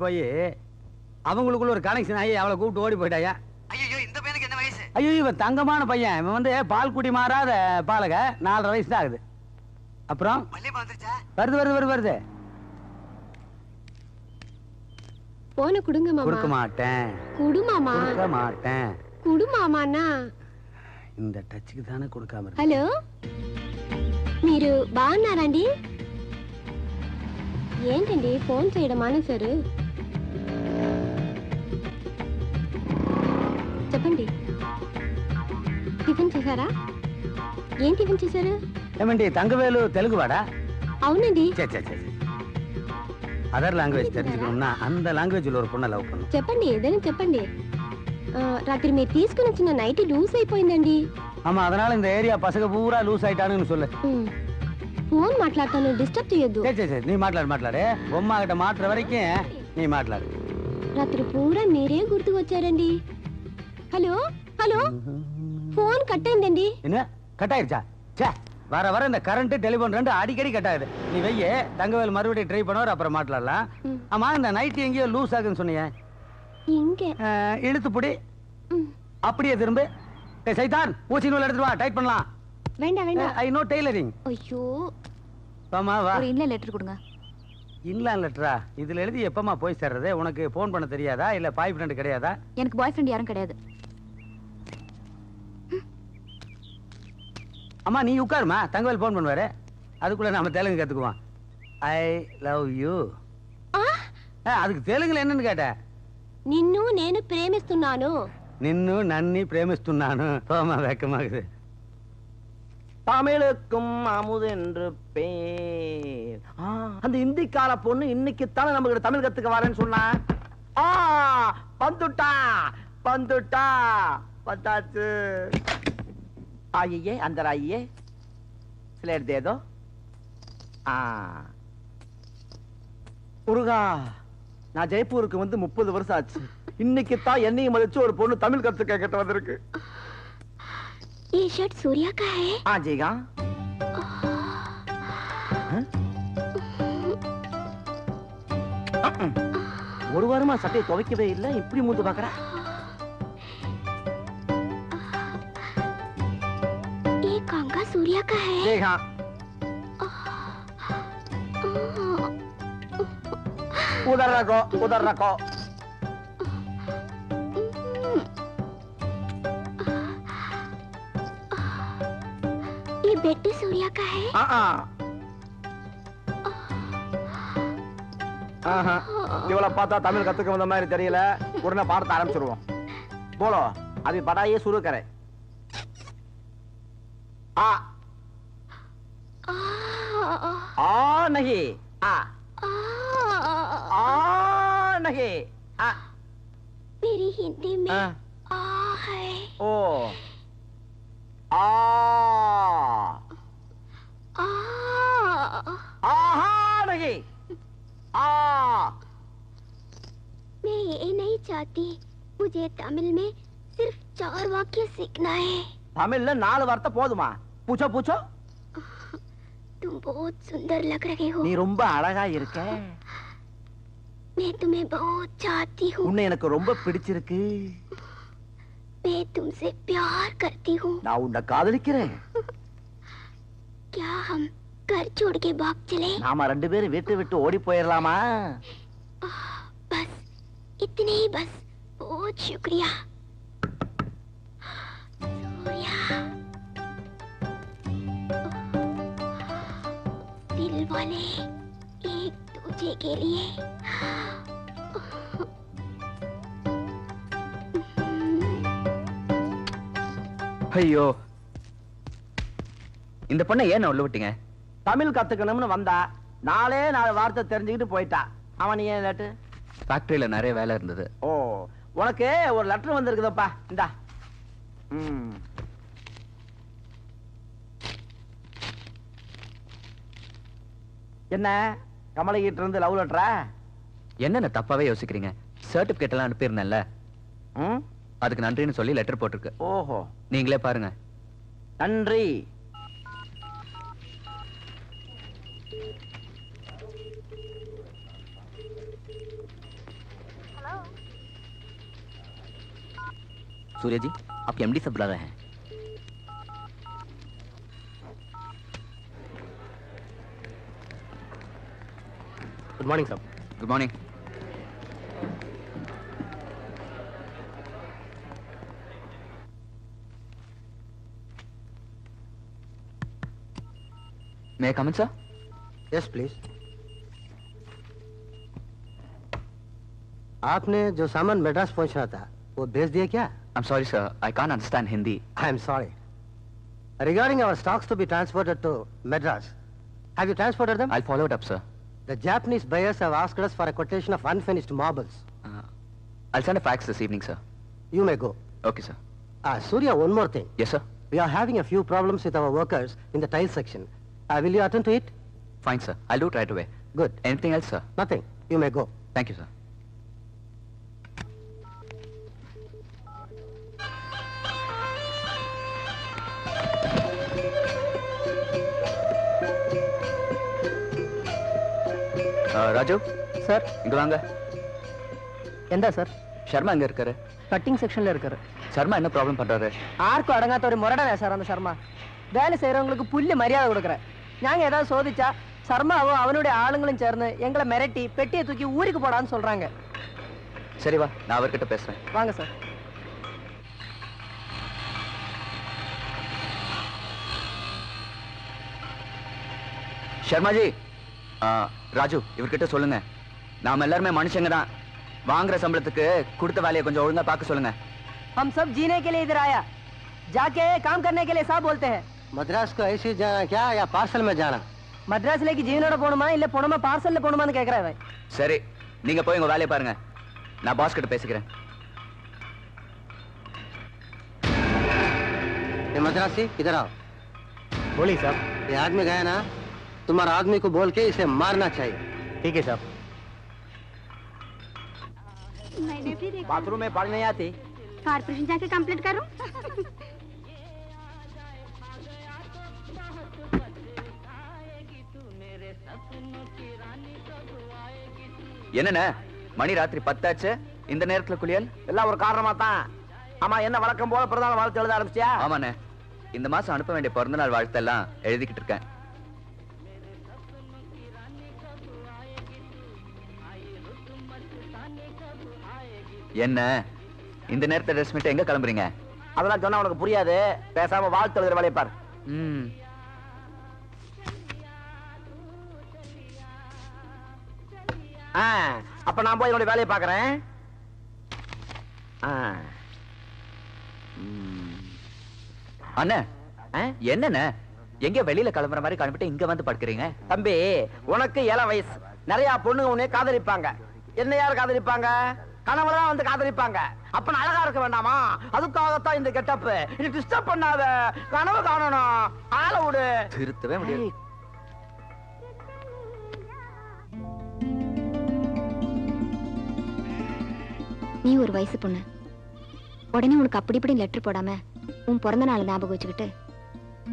அவங்களுக்குள்ள ஒரு கனெக்ஷன் ஆகி அவளை கூப்பிட்டு ஓடி போயிட்டாயா. ஐயோ இந்த பையனுக்கு என்ன வயசு? ஐயோ இவன் தங்கமான பையன். இவன் வந்து பால் குடி மாறாத பாலக. 4.5 வயசு தான் ஆகுது. அப்புறம் வள்ளியம்மா வந்துருச்சா? வருது. போன குடுங்க மாமா. கொடுக்க மாட்டேன். குடுமாமா. கொடுக்க மாட்டேன். குடுமாமானா இந்த டச்சுக்கு தானே கொடுக்காம இருக்கு. హలో మీరు బాగున్నారండి? ఏంటండి ఫోన్ చేయడం మానేశారు? చెప్పండి. టిఫిన్ చేశారా? ఏం టిఫిన్ చేశారు? ஏமண்டி தங்கவேலு தெலுங்கு வாடா? అవునండి. சரி அதர் லாங்குவேஜ் தெரிஞ்சுக்கணும்னா அந்த லாங்குவேஜ்ல ஒரு பொண்ணை லவ் பண்ணணும். చెప్పండి ఏదైనా చెప్పండి. రాత్రి మీరు తీసుకుని వచ్చిన నైట్ లూజ్ అయిపోయిందండి. ஆமா அதனால இந்த ஏரியா பசங்க பூரா லூஸ் ஆயிட்டானுன்னு சொல்லு. ఫోన్ మాట్లాడతాను, డిస్టర్బ్ చేయొద్దు. சரி நீ మాట్లాడు. బొమ్మ கிட்ட மாற்ற வரைக்கும் நீ మాట్లాడు. రాత్రి పూరా మీరే గుర్తుకు వచ్చారండి. హలో ఫోన్ కట్ అయిందండి. என்ன கட் ஆயிருச்சா? சே வர இந்த கரண்ட் டெலிபோன் ரெண்டு அடிக்கடி கட் ஆகுது. நீ வெய்ய தங்கவேல் மறுபடியும் ட்ரை பண்ணுவார், அப்புறம் மாட்டலாம். ஆமா இந்த நைட் எங்கேயோ லூஸ் ஆகுன்னு சொன்னீங்க. இங்க இழுத்து புடி. அப்படியே திரும்ப. சைதான் ஊசி நூல் எடுத்துட்டு வா, டைட் பண்ணலாம். வேண்டாம். I know tailoring. ஐயோ வாமா வா. ஒரு இன்ல லெட்டர் கொடுங்க. இன்லான் லெட்டரா? இதுல எழுதி எப்பமா போய் சேர்றது? உனக்கு போன் பண்ண தெரியாதா? இல்ல பாய் ஃப்ரெண்ட் கிடையாதா? எனக்கு பாய் ஃப்ரெண்ட் யாரும் கிடையாது. அம்மா நீ உட்காருமா, தங்கவேல் போன் பண்ணுவாரு. அதுக்குள்ள நாம தெலுங்கு கத்துக்குவோம். I love you. அதுக்கு தெலுங்குல என்னன்னு கேட்ட? నిన్ను నేను ప్రేమిస్తున్నాను. నిన్ను నన్ని ప్రేమిస్తున్నాను. போமா வெக்கமாகுது. தமிழுக்கும் அமுதென்று பேர். அந்த இந்திக்கால பொண்ணு இன்னைக்குத்தானே நமக்கு தமிழ் கத்துக்க வரேன்னு சொன்னா. வந்துட்டா வந்தாச்சு. आइए अंदर आइए. स्लेट दे दो. முருகா, நான் ஜெய்ப்பூருக்கு வந்து 30 வருஷம் ஆச்சு. இன்னைக்கு தான் என்னையும் மதிச்சு ஒரு பொண்ணு தமிழ் கத்துக்க கிட்ட வந்திருக்கு. ये शर्ट सूर्या का है? हाँ जीगा. ஒரு வாரமா சட்டையை துவைக்கவே இல்லை, இப்படி மூந்து பாக்குற. ये कांगा सूर्या का है? देखा. उधर रखो. ये बेटे सूर्या का है? இவளை பார்த்தா தமிழ் கத்துக்க வந்த மாதிரி தெரியல. உடனே பாடத்தை ஆரம்பிச்சிருவோம். போலோ अभी पढ़ाई शुरू करें. आ नहीं आ नहीं आ. मेरी हिंदी में आ है. ओ आ आहा नहीं आ. मैं ये नहीं चाहती, मुझे तमिल में सिर्फ 4 वाक्य सीखना है। தமிழ்ல 4 வார்த்தை போதுமா? பூச்சோ பூச்சோ. तुम बहुत सुंदर लग रहे हो। நீ ரொம்ப அழகா இருக்க. मैं तुम्हें बहुत चाहती हूँ। உன்னை எனக்கு ரொம்ப பிடிச்சிருக்கு. मैं तुमसे प्यार करती हूँ। நான் உன்னை காதலிக்கிறேன். क्या हम घर छोड़ के भाग चले? நாம 2 பேரும் வீட்டை விட்டு ஓடி போயிரலாமா? बस इतने ही बस। बहुत शुक्रिया। सूर्या, दिल वाले एक दूजे के लिए। ஐயோ, இந்த பொண்ணை ஏன் உள்ள விட்டீங்க? தமிழ் கத்துக்கணும்னு வந்தா 4 வார்த்தை தெரிஞ்சுக்கிட்டு போயிட்டா. அவன் ஏன் லேட்டு? ஃபேக்டரியில நிறைய வேலை இருந்தது. ஓ, உனக்கு ஒரு லெட்டர் வந்திருக்குதப்பா, இந்தா. என்ன கமலகிட்ட இருந்து லவ் லெட்டரா? என்னென்ன தப்பாவே யோசிக்கிறீங்க? சர்டிபிகேட் எல்லாம் அனுப்பியிருந்தேன்ல, அதுக்கு நன்றின்னு சொல்லி லெட்டர் போட்டிருக்கு. ஓஹோ, நீங்களே பாருங்க. நன்றி. सूर्या जी, आपके एमडी से बुला रहे हैं। Good morning sir. Good morning. May I come in, sir? Yes, please. आपने जो सामान मद्रास पहुंचना था वो भेज दिया क्या? I'm sorry, sir. I can't understand Hindi. I am sorry. Regarding our stocks to be transported to Madras, have you transported them? I'll follow it up, sir. The Japanese buyers have asked us for a quotation of unfinished marbles. I'll send a fax this evening, sir. You may go. Okay, sir. Surya, one more thing. Yes, sir. We are having a few problems with our workers in the tile section. Will you attend to it? Fine, sir. I'll do it right away. Good. Anything else, sir? Nothing. You may go. Thank you, sir. Raju sir, இங்க வாங்க. எந்த sir? Sharma எங்க இருக்காரு? Cutting செக்ஷன்ல இருக்காரு. ஷர்மா என்ன problem பண்றாரு? ஆர்க்கும் அடங்காத ஒரு முரடனே சார் அந்த சர்மா. வேலை செய்யறவங்களுக்கு புல்லு மரியாதை கொடுக்குறேன். நாங்க ஏதாவது சோதிச்சா சர்மாவும் அவனுடைய ஆளுங்களும் சேர்ந்து எங்களை மிரட்டி பெட்டியை தூக்கி ஊருக்கு போடான்னு சொல்றாங்க. சரி வா, நான் அவர்கிட்ட பேசுறேன். வாங்க சார். ஷர்மாஜி, ராஜு இவர்கிட்ட சொல்லுங்க, நாம எல்லாருமே மனுஷங்க தான். வாங்குற சம்பளத்துக்கு கொடுத்த வேலையை கொஞ்சம் ஒழுங்கா பார்க்க சொல்லுங்க. हम सब जीने के लिए इधर आया, जाके काम करने के लिए सब बोलते हैं. मद्रास को ऐसे जाना क्या या पार्सल में जाना? மദ്രാസിലേക്ക് ജീവനോടെ போணுமா இல்ல போணுமா பார்சல்ல போணுமான்னு கேக்குறான். சரி, நீங்க போய் உங்க வேலையை பாருங்க. நான் பாஸ் கிட்ட பேசிக்கிறேன். ये मद्रासी इधर आओ. बोलिए साहब। ये आदमी गया ना, तुम्हारा आदमी को बोल के इसे मारना चाहिए. ठीक है साहब। मैंने भी देखा। बाथरूम में पानी नहीं आती? कारपोरेशन जाके कंप्लेंट करूं? என்னண்ணே, மணி ராத்திரி 10 ஆச்சு, இந்த நேரத்துல குளியல்? எல்லாம் ஒரு காரணமா தான். ஆமா, என்ன வழக்கம் போல பிறந்தநாள் வாழ்த்து எழுத ஆரம்பிச்சியா? ஆமாண்ணே, இந்த மாசம் அனுப்ப வேண்டிய பிறந்தநாள் வாழ்த்தெல்லாம் எழுதிக்கிட்டு இருக்கேன். என்ன இந்த நேரத்தை ட்ரெஸ் பண்ணிட்டு எங்க கிளம்புறீங்க? அதெல்லாம் சொன்னா உனக்கு புரியாது. பேசாம வாழ்த்து எழுதுற வேலையை பாரு. அப்ப நான் போய் என்னுடைய வேலையை பாக்குறேன். அண்ணே, என்னண்ணே எங்க வெளியில கிளம்புற மாதிரி கிளம்பிட்டு இங்க வந்து படுக்கிறீங்க? தம்பி, உனக்கு 7 வயசு. நிறைய பொண்ணுங்க உன்னை காதலிப்பாங்க. என்ன யார் காதலிப்பாங்க? கணவன் வந்து காதலிப்பாங்க. அப்ப நான் அழகா இருக்க வேண்டாமா? அதுக்காகத்தான் இந்த கெட்டப். இது டிஸ்டர்ப் பண்ணாத. கனவு காணணும். ஆள விடு. திருத்தவே முடியாது. நீ ஒரு வயசு பொண்ணு. உடனே உனக்கு அப்படி இப்படி லெட்டர் போடாம உன் பிறந்த நாள் ஞாபகம் வச்சுக்கிட்டு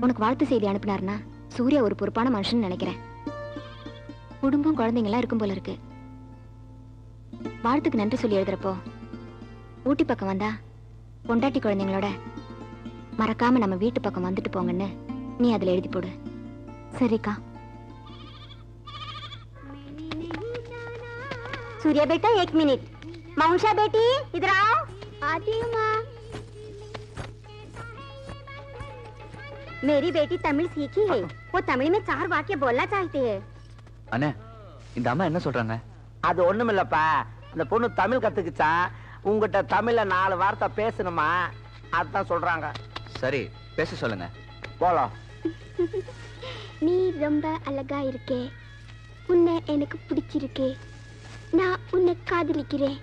உனக்கு வாழ்த்து செய்தி அனுப்பினாருன்னா சூர்யா ஒரு பொறுப்பான மனுஷன் நினைக்கிறேன். குடும்பம் குழந்தைங்களாம் இருக்கும் போல இருக்கு. வாழ்த்துக்கு நன்றி சொல்லி எழுதுறப்போ ஊட்டி பக்கம் வந்தா பொண்டாட்டி குழந்தைங்களோட மறக்காம நம்ம வீட்டு பக்கம் வந்துட்டு போங்கன்னு நீ அதுல எழுதி போடு. சரிக்கா? सूर्या बेटा 1 मिनट। माउंशा बेटी इधर आओ। आती हूँ माँ। मेरी बेटी तमिल सीखी है, वो तमिल में 4 वाक्य बोलना चाहती है। அண்ணே, இந்த அம்மா என்ன சொல்றாங்க? அது ஒண்ணுமில்லப்பா, அந்த பொண்ணு தமிழ் கத்துக்குச்சா, உங்ககிட்ட தமிழ்ல 4 வார்த்தை பேசணுமா, அதான் சொல்றாங்க. சரி, பேச சொல்லுங்க. போலாம். நீ ரொம்ப அழகா இருக்கே, உன்னை எனக்கு பிடிச்சிருக்கே, நான் உன்னை காதலிக்கிறேன்,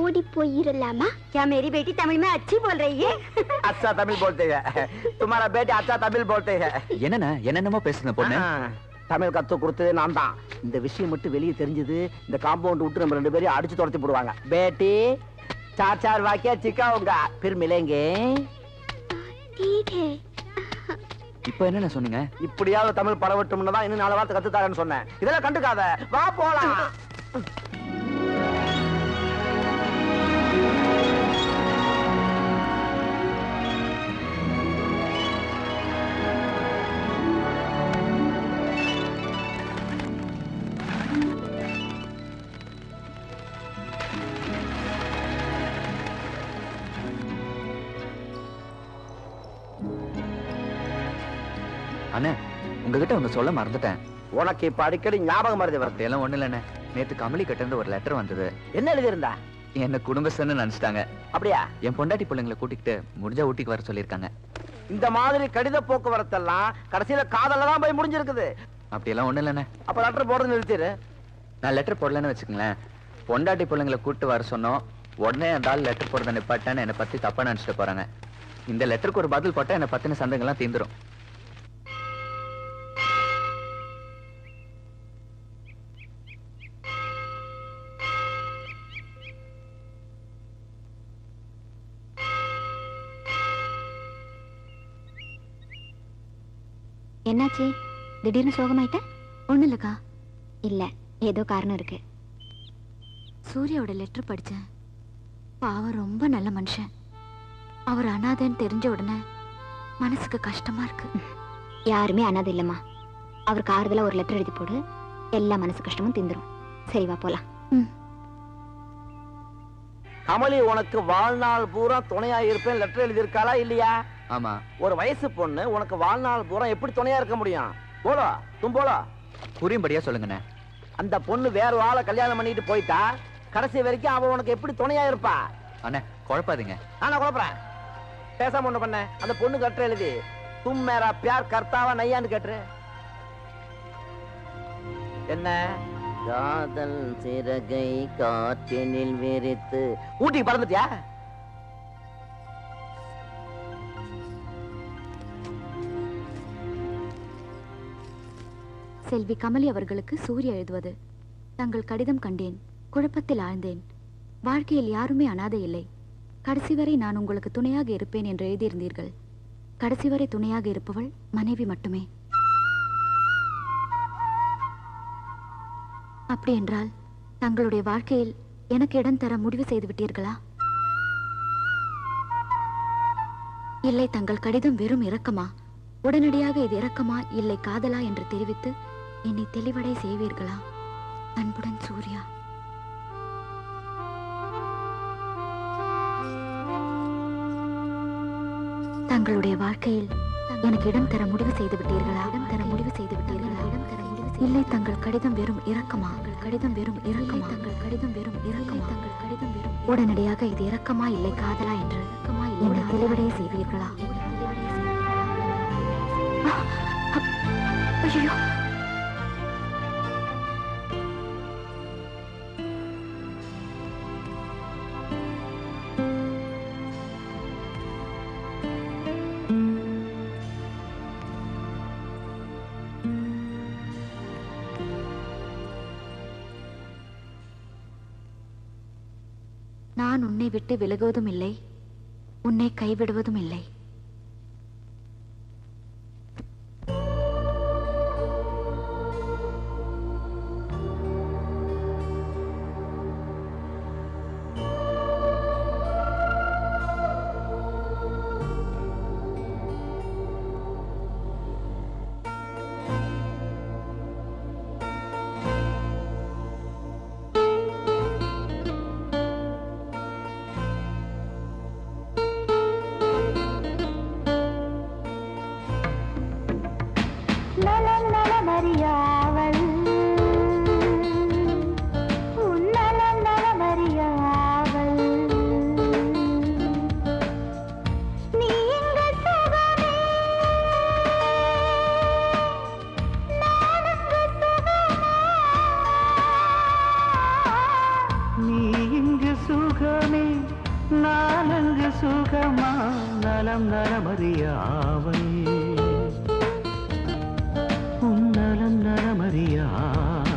ஓடி போயிரலாமா? क्या मेरी बेटी तमिल में अच्छी बोल रही है? अच्छा तमिल बोलते हैं, तुम्हारा बेटा अच्छा तमिल बोलते हैं. என்னண்ணே, என்னென்னமோ பேசுன பொண்ணு? தமிழ் கத்து கொடுத்தது நான் தான். இந்த விஷயம் மட்டும் வெளியே தெரிஞ்சது, இந்த காம்பவுண்ட் விட்டு நம்ம 2 பேரையும் அடிச்சு துரத்தி போடுவாங்க. बेटी 4 वाक्य सिखाऊंगा, फिर मिलेंगे. ठीक है. இப்போ என்னண்ணே சொன்னீங்க? இப்படியாவது தமிழ் பரவட்டும்னு தான் இன்னும் 4 வார்த்தை கத்து தரேன்னு சொன்னேன். இதெல்லாம் கண்டுக்காத, வா போலாம். அண்ணே, உங்ககிட்ட ஒண்ணு சொல்ல மறந்துட்டேன். உனக்கு இப்ப அடிக்கடி ஞாபகம் மறதி வருது. எல்லாம் ஒண்ணு இல்லண்ணே, நேத்து கமலி கிட்ட இருந்து ஒரு லெட்டர் வந்தது. என்ன எழுதியிருந்தா? என்ன குடும்பஸ்தன்னு நினைச்சிட்டாங்க. அப்படியா? என் பொண்டாட்டி பிள்ளைங்களை கூட்டிக்கிட்டு முடிஞ்சா ஊட்டிக்கு வர சொல்லியிருக்காங்க. இந்த மாதிரி கடித போக்குவரத்தெல்லாம் கடைசியில காதல்ல தான் போய் முடிஞ்சிருக்குது. அப்படியெல்லாம் ஒண்ணு இல்லண்ணே. அப்ப லெட்டர் போடுறது நிறுத்திடு. நான் லெட்டர் போடலன்னு வச்சுக்கங்களேன், பொண்டாட்டி பிள்ளைங்களை கூட்டு வர சொன்னோம், உடனே அந்த ஆள் லெட்டர் போடுறத நிப்பாட்டான்னு என்னை பத்தி தப்பா நினைச்சிட்டு போறாங்க. இந்த லெட்டருக்கு ஒரு பதில் போட்டா என்னை பத்தின சந்தேகம்லாம் தீந்துரும். என்னாச்சு? திடீர்னு சோகமாயிட்ட? ஒண்ணு இல்லக்கா. இல்ல, ஏதோ காரணம் இருக்கு. சூர்யாவோட லெட்டர் படிச்சேன். பாவம், ரொம்ப நல்ல மனுஷன். அவர் அனாதைன்னு தெரிஞ்ச உடனே மனசுக்கு கஷ்டமா இருக்கு. யாருமே அனாதை இல்லம்மா. அவருக்கு ஆறுதலா ஒரு லெட்டர் எழுதி போடு, எல்லா மனசு கஷ்டமும் தீந்துரும். சரி, வா போலாம். கமலி உனக்கு வாழ்நாள் பூரா துணையா இருப்பேன் லெட்டர் எழுதியிருக்காளா இல்லையா? ஆமா. ஒரு வயசு பொண்ணு உனக்கு வாழ்நாள் பூரா எப்படி துணையா இருக்க முடியும்? போலோ தும் போலோ. புரியும்படியா சொல்லுங்கண்ணே. அந்த பொண்ணு வேற ஆளை கல்யாணம் பண்ணிட்டு போயிட்டா, கடைசி வரைக்கும் அவ உனக்கு எப்படி துணையா இருப்பா? அண்ணே, குழப்பாதீங்க. நான் குழப்பறேன். பேசாம ஒண்ணு பண்ண, அந்த பொண்ணு லெட்டர் எழுதி தும் மேரா பியார் கர்த்தாவா நையான்னு கேட்டுரு. என்ன? காதல் சிறகை காற்றினில் விரித்து ஊட்டிக்கு பறந்துட்டியா? செல்வி கமலி அவர்களுக்கு சூர்யா எழுதுவது. தங்கள் கடிதம் கண்டேன், குழப்பத்தில் ஆழ்ந்தேன். வாழ்க்கையில் யாருமே அனாதை இல்லை. கடைசி வரை நான் உங்களுக்கு துணையாக இருப்பேன் என்று எழுதியிருந்தீர்கள். கடைசி வரை துணையாக இருப்பவள் மனைவி மட்டுமே. அப்படி என்றால் தங்களுடைய வாழ்க்கையில் எனக்கு இடம் தர முடிவு செய்து விட்டீர்களா? இல்லை, தங்கள் கடிதம் வெறும் இரக்கமா? உடனடியாக இது இரக்கமா இல்லை காதலா என்று தெரிவித்து என்னை தெளிவடை செய்வீர்களா? அன்புடன் சூர்யா. தங்களுடைய வாழ்க்கையில் எனக்கு இடம் தர முடிவு செய்து விட்டீர்களா? இடம் தர முடிவு செய்து விட்டீர்களா? இடம் தர முடிவு இல்லை, தங்கள் கடிதம் வெறும் இரக்கமா? கடிதம் வெறும் இரக்கமா? தங்கள் கடிதம் வெறும் இரக்கமா? தங்கள் கடிதம் வெறும் உடனடியாக இது இரக்கமா இல்லை காதலா என்று என்னை தெளிவடைய செய்வீர்களா? ஐயோ! நான் உன்னை விட்டு விலகுவதும் இல்லை, உன்னை கைவிடுவதும் இல்லை. நாலங்கு சுகமா நலம் நலமறியாவல் உன்னலம் நலமறியாவல்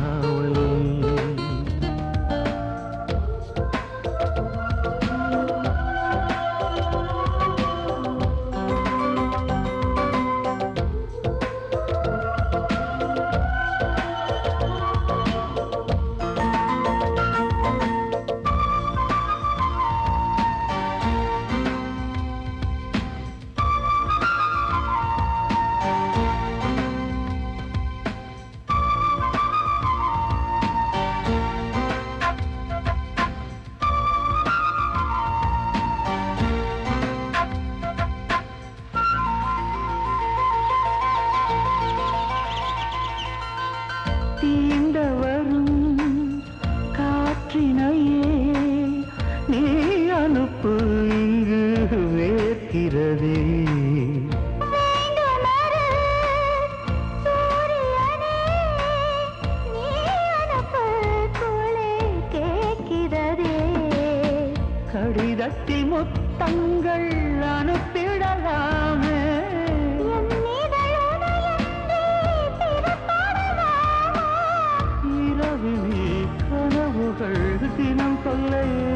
தீண்ட வரும் காற்றினையே நீ அனுப்பு, இங்கு வேர்க்கிறதே. கடிதத்தில் முத்தங்கள் அனுப்பிடலாமே, இரவிலே கனவுகள் தினம் கொள்ளையே.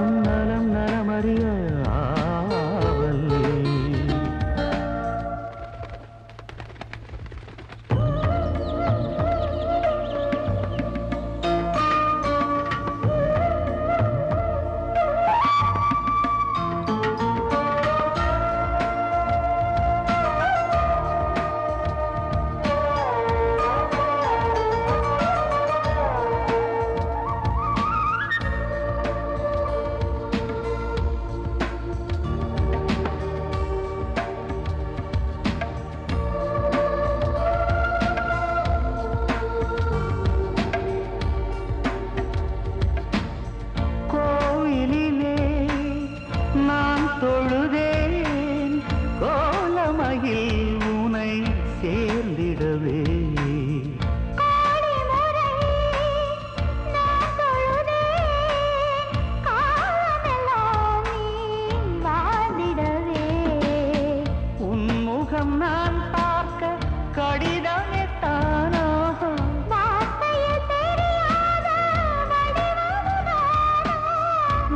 உன்னலம் நலமறியாவல் தொழுதேன் கோலமகில் உனை சேர்ந்திடவே. உன்முகம் நான் பார்க்க கடிதமே தானா,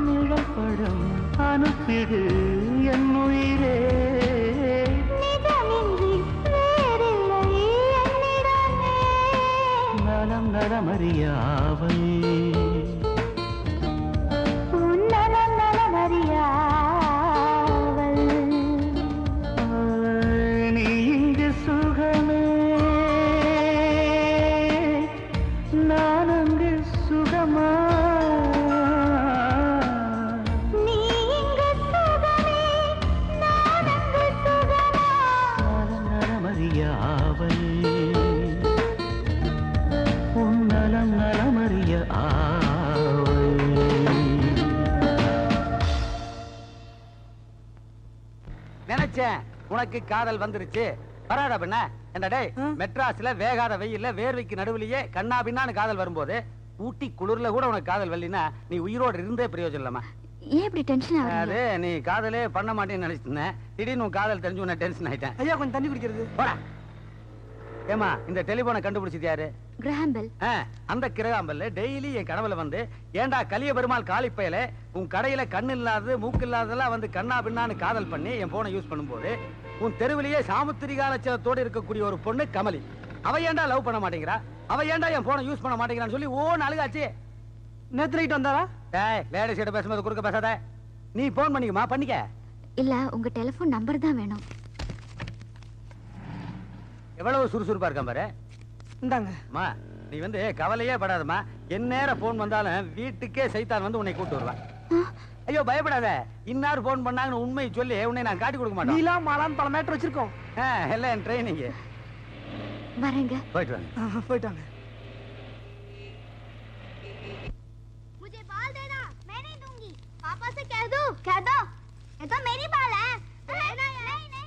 நிழற்படம் அனுப்பிடு என் உயிரே. நலம் நலமறியாவல் உன்னலம் நலமறியாவல் நீ இங்கு சுகமே நான் அங்கு சுகமா. உன்னலம் நலமறிய ஆவல். நினைச்சேன் உனக்கு காதல் வந்துருச்சு. பரவாயில்ல பண்ண என்ன டேய், மெட்ராஸ்ல வேகாத வெயில்ல வேர்வைக்கு நடுவுலயே கண்ணா பின்னான்னு காதல் வரும்போது ஊட்டி குளிர்ல கூட உனக்கு காதல் வரலினா நீ உயிரோடு இருந்தே பிரயோஜனம் இல்லமா. ஏன் இப்படி டென்ஷன் ஆகுறீங்க? அது நீ காதலே பண்ண மாட்டேன்னு நினைச்சிட்டு இருந்தேன். திடீர்னு உன் காதல் தெரிஞ்சு உன்னை டென்ஷன் ஆயிட்டேன். ஐயா கொஞ்சம் தண்ணி குடிக்கிறது. போடா. ஏமா இந்த டெலிபோனை கண்டுபிடிச்சது யாரு? Graham bell. அந்த கிரகாம்பல்ல டெய்லி என் கனவுல வந்து ஏண்டா கலிய பெருமாள் காளிப்பையில உன் கடையில கண்ணு இல்லாதது மூக்கு இல்லாததெல்லாம் வந்து கண்ணா பின்னான்னு காதல் பண்ணி என் போனை யூஸ் பண்ணும்போது உன் தெருவிலேயே சாமுத்திரிகா லட்சணத்தோடு இருக்கக்கூடிய ஒரு பொண்ணு கமலி, அவ ஏண்டா லவ் பண்ண மாட்டேங்கிறா, அவ ஏண்டா என் போனை யூஸ் பண்ண மாட்டேங்கிறான்னு சொல்லி ஓன்னு அழுகாச்சு. நேத்து நைட் வந்தாரா? லேடிஸ் கிட்ட பேசும்போது குறுக்க பேசாத. நீ போன் பண்ணிக்கமா, பண்ணிக்க. இல்ல உங்க டெலிபோன் நம்பர் தான் வேணும். எவ்வளவு சுறுசுறுப்பா இருக்கான் பாரு. இந்தாங்க. அம்மா நீ வந்து கவலையே படாதம்மா. என் நேரம் போன் வந்தாலும் வீட்டுக்கே சைத்தான் வந்து உன்னை கூட்டு வருவான். ஐயோ பயப்படாத. இன்னார் போன் பண்ணாங்கன்னு உண்மையை சொல்லி உன்னை நான் காட்டி கொடுக்க மாட்டேன். நீலாம் மாலான்னு பல மேட்டர் வச்சிருக்கோம். எல்லாம் என் ட்ரைனிங். வரேங்க. போயிட்டு வாங்க. போயிட்டாங்க. मुझे बाल देना, मैं नहीं दूंगी। पापा से कह दो, ये तो मेरी बाल है। नहीं नहीं नहीं नहीं।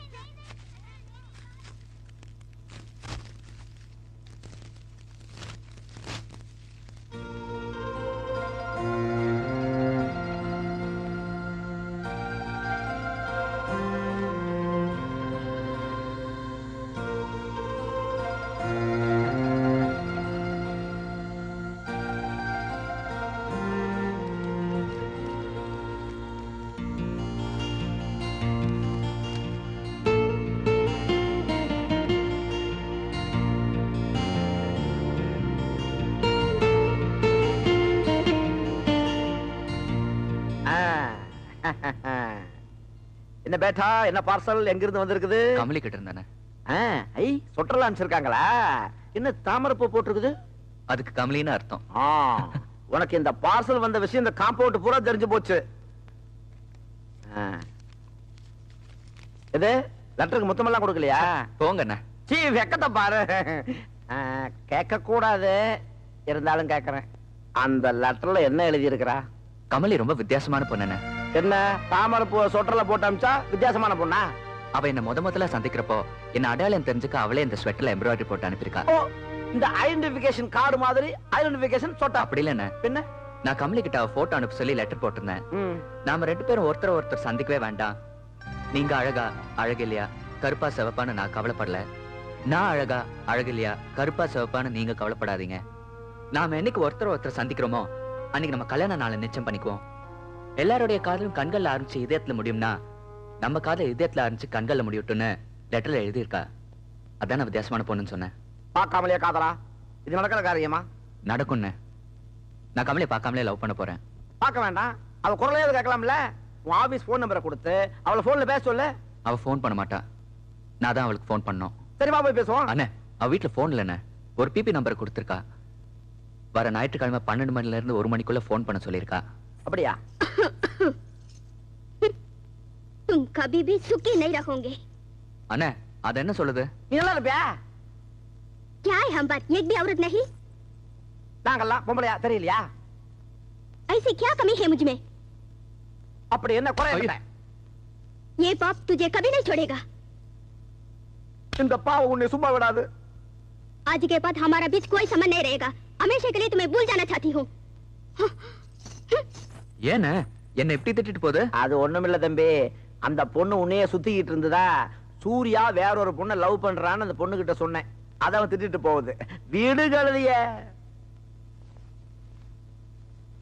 என்ன பேட்டா, என்ன பார்சல் எங்க இருந்து வந்திருக்குது? கமலி கிட்ட இருந்தானே. ஐ சொட்டர்லாம் அனுப்பிச்சிருக்காங்களா? என்ன தாமரைப்பூ போட்டிருக்குது? அதுக்கு கமலின்னு அர்த்தம். உனக்கு இந்த பார்சல் வந்த விஷயம் இந்த காம்பவுண்ட் பூரா தெரிஞ்சு போச்சு. இது லெட்டருக்கு மொத்தமெல்லாம் கொடுக்கலையா? போங்கண்ணா. சீ வெக்கத்தை பாரு. கேட்க கூடாது, இருந்தாலும் கேட்கறேன். அந்த லெட்டர்ல என்ன எழுதி இருக்கிறா? கமலி ரொம்ப வித்தியாசமான பொண்ணு. என்ன தாமரை பூ சொட்டர்ல போட்டு அமிச்சா வித்தியாசமான பொண்ணா? அவ என்ன முதல்ல சந்திக்கிறப்போ என்ன அடையாளம் தெரிஞ்சுக்க அவளே இந்த ஸ்வெட்டர்ல எம்ப்ராய்டரி போட்டு அனுப்பியிருக்கா. இந்த ஐடென்டிபிகேஷன் கார்டு மாதிரி ஐடென்டிபிகேஷன் சொட்டா? அப்படி இல்ல பின்ன நான் கமலி கிட்ட போட்டோ அனுப்ப சொல்லி லெட்டர் போட்டிருந்தேன். நாம 2 பேரும் ஒருத்தர் சந்திக்கவே வேண்டாம். நீங்க அழகா அழகில்லையா கருப்பா சிவப்பான்னு நான் கவலைப்படல. நான் அழகா அழகில்லையா கருப்பா சிவப்பான்னு நீங்க கவலைப்படாதீங்க. நாம என்னைக்கு ஒருத்தர் சந்திக்கிறோமோ அன்னைக்கு நம்ம கல்யாண நாளை நிச்சயம் பண்ணிக்குவோம். எல்லாருடைய காதலும் கண்கள்ல ஆரம்பிச்சு இதயத்துல முடியும்னா நம்ம காதல் இதயத்துல ஆரம்பிச்சு கண்கள்ல முடியட்டும்னு லெட்டர்ல எழுதியிருக்கா. அதான் வித்தியாசமான பொண்ணுன்னு சொன்னேன். பார்க்காமலே காதலா? இது நடக்கிற காரியமா? நடக்கும்னு. நான் கமலியை பார்க்காமலே லவ் பண்ண போறேன். பார்க்க வேண்டாம், அவ குரலையாவது கேட்கலாம்ல. உன் ஆபீஸ் போன் நம்பரை கொடுத்து அவளை போன்ல பேச சொல்லு. அவ போன் பண்ண மாட்டா, நான் தான் அவளுக்கு போன் பண்ணோம். சரிவா போய் பேசுவோம். அண்ணே அவ வீட்டுல போன் இல்லைண்ணே, ஒரு பிபி நம்பர் கொடுத்திருக்கா. வர ஞாயிற்றுக்கிழமை 12 மணில இருந்து 1 மணிக்குள்ள போன் பண்ண சொல்லியிருக்கா. அப்படியா? तुम कभी भी सुखी नहीं रहोगे। அண்ணே அது என்ன சொல்லுது? நீ நல்லா இருப்பியா? क्या है हम बात एक भी औरत नहीं? நாங்கெல்லாம் பொம்பளையா தெரியலையா? ऐसी क्या कमी है मुझ में? அப்படி என்ன குறை என்ன? ये पाप तुझे कभी नहीं छोड़ेगा। இந்த பாவம் உன்னை சும்மா விடாது. आज के बाद हमारा बीच कोई संबंध नहीं रहेगा। हमेशा के लिए तुम्हें भूल जाना चाहती हूँ। ஏன என்ன எப்படி திட்டிட்டு போகுது? அது ஒண்ணுமில்ல தம்பி, அந்த பொண்ணு உன்னையே சுத்திக்கிட்டு இருந்ததா. சூர்யா வேற ஒரு பொண்ணை லவ் பண்றான்னு அந்த பொண்ணு கிட்ட சொன்னேன். அத அவன் திட்டிட்டு போகுது. வீடு கழுதிய